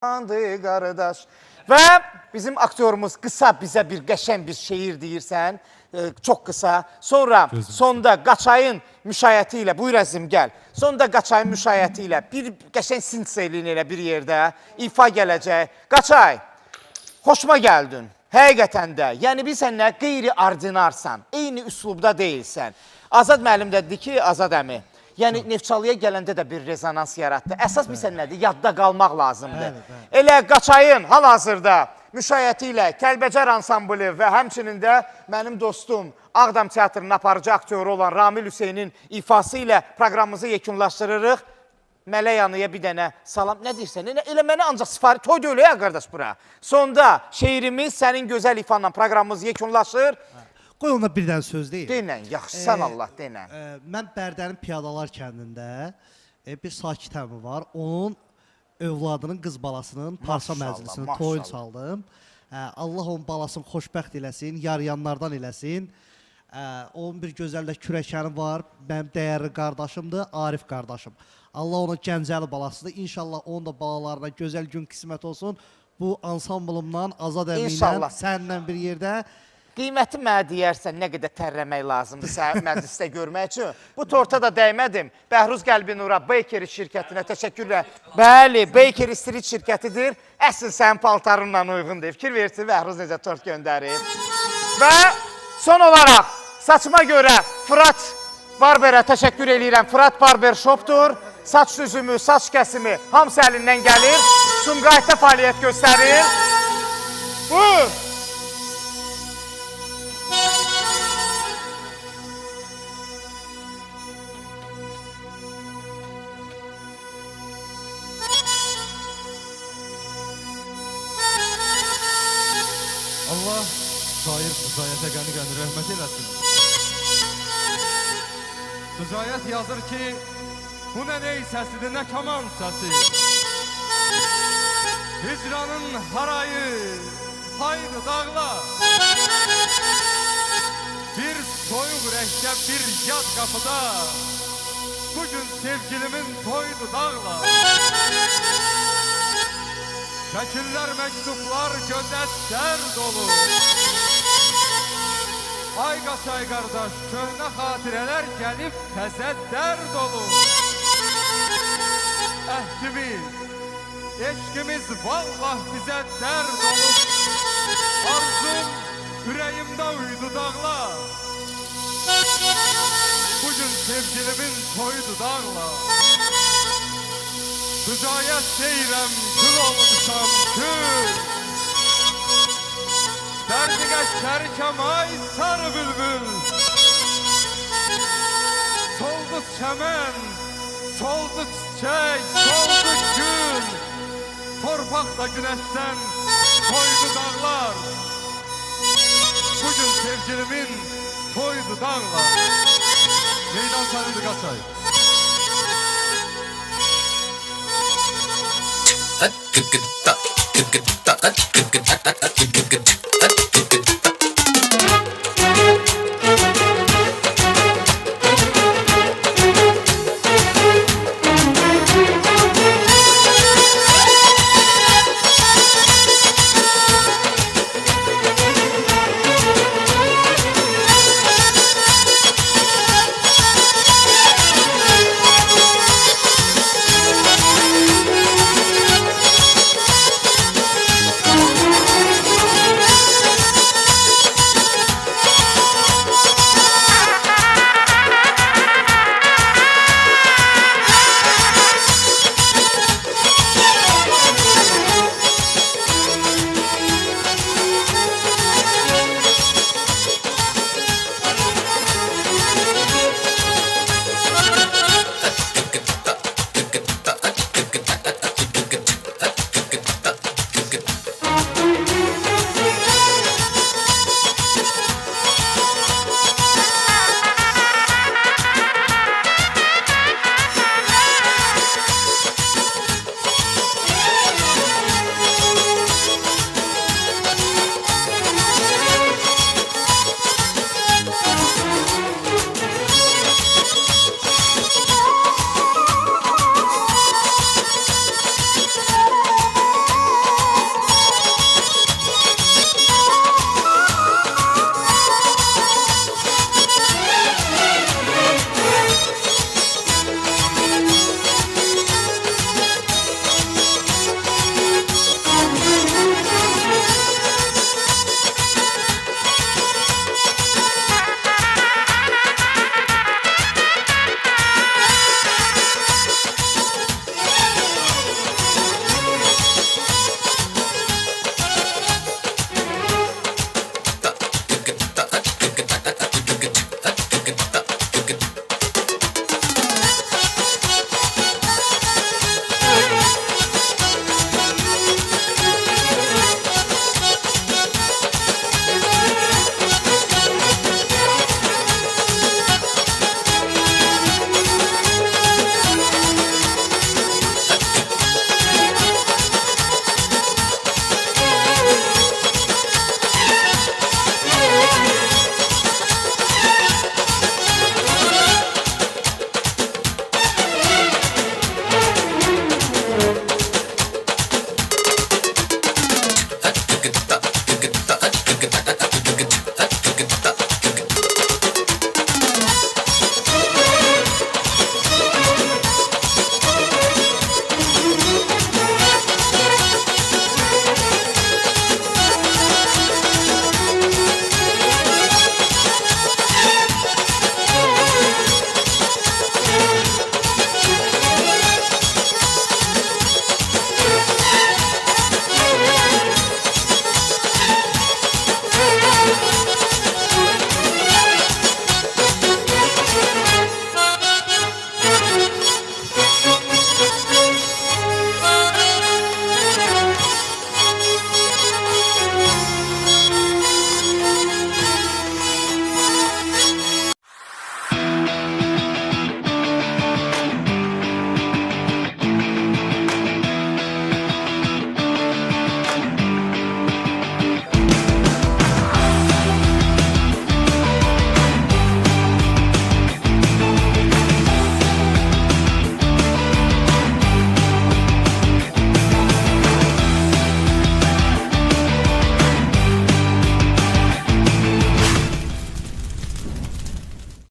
Andı qardaş. Və bizim aktyorumuz qısa bizə bir qəşəng bir şeir deyirsən, çox qısa. Sonra sonda Qaçayın müşayiəti ilə, buyur əzim gəl. Sonda Qaçayın müşayiəti ilə bir qəşəng sintseyliyin elə bir yerdə ifa gələcək. Qaçay, xoşuma gəldin. Həqiqətən də, yəni biz səninlə qeyri-ordinarsan, eyni üslubda deyilsən. Azad müəllim də dedi ki, Azad əmi, yəni Neftçalıya gələndə də bir rezonans yaratdı. Əsas bilsən nədir? Yadda qalmaq lazımdır. Elə Qaçayın hal-hazırda müşayiəti ilə Kəlbəcər ansamblı və həmçinin də mənim dostum Ağdam Teatrının aparıcı aktyoru olan Ramil Hüseynin ifası ilə proqramımızı yekunlaşdırırıq. Mələk Anıya bir dənə salam. Nə deyirsən? Elə mənə ancaq sifari toy deyil ya qardaş bura. Sonda şeirimiz sənin gözəl ifanla proqramımız yekunlaşır. Qoy ona bir dənə söz deyil. Denən, yaxşısan Allah, denən. Mən Bərdənin Piyadalar kəndində bir sakit əmi var. Onun övladının, qız balasının Parsa məclisinin toyunu çaldım. Allah onun balasını xoşbəxt eləsin, yarayanlardan eləsin. Onun bir gözəl də kürəkəni var. Mənim dəyərli qardaşımdır, Arif qardaşım. Allah ona Gəncəli balasıdır. İnşallah onun da balalarına gözəl gün qismət olsun. Bu ansamblımdan, Azad əmi ilə, səninlə bir yerdə. Qiyməti mənə deyərsən, nə qədər tərləmək lazımdır səhər məclisdə görmək üçün. Bu torta da dəymədim. Bəhruz Qəlbinura Bakery şirkətinə təşəkkürlər. Bəli, Bakery Street şirkətidir. Əsl sənin paltarınla uyğundur. Fikir versin, Bəhruz necə tort göndərib. Və son olaraq, saçıma görə Fırat Barberə təşəkkür eləyirəm. Fırat Barber Shopdur. Saç düzümü, saç kəsimi hamısı əlindən gəlir. Sumqayıtda fəaliyyət göstərir. Buyur. Allah şair Füzayətə qəni-qəni rəhmət eləsin. Füzayət yazır ki, bu nə ney səsidir, nə kaman səsi. Hicranın harayı, haydı dağla. Bir soyuq rəhkə, bir yad qapıda. Bugün sevgilimin toydu dağla. Şəkillər, məktublar gözə dərd olur. Ay Qaçay qardaş, köhnə xatirələr gəlib təzə dərd olur. Əhdimiz, eşqimiz vallah bizə dərd olur. Arzum ürəyimdə uydu dağla. Bugün sevgilimin toydu dağla. Füzayət deyirəm, gül olmuşam, gül. Dərdinə şərikəm, ay sarı bülbül. Soldu çəmən, soldu çiçək, soldu gül. Torpaq da günəşdən soydu dağlar. Bugün sevgilimin toydu dağlar. Meydan sarıdı Qaçay. At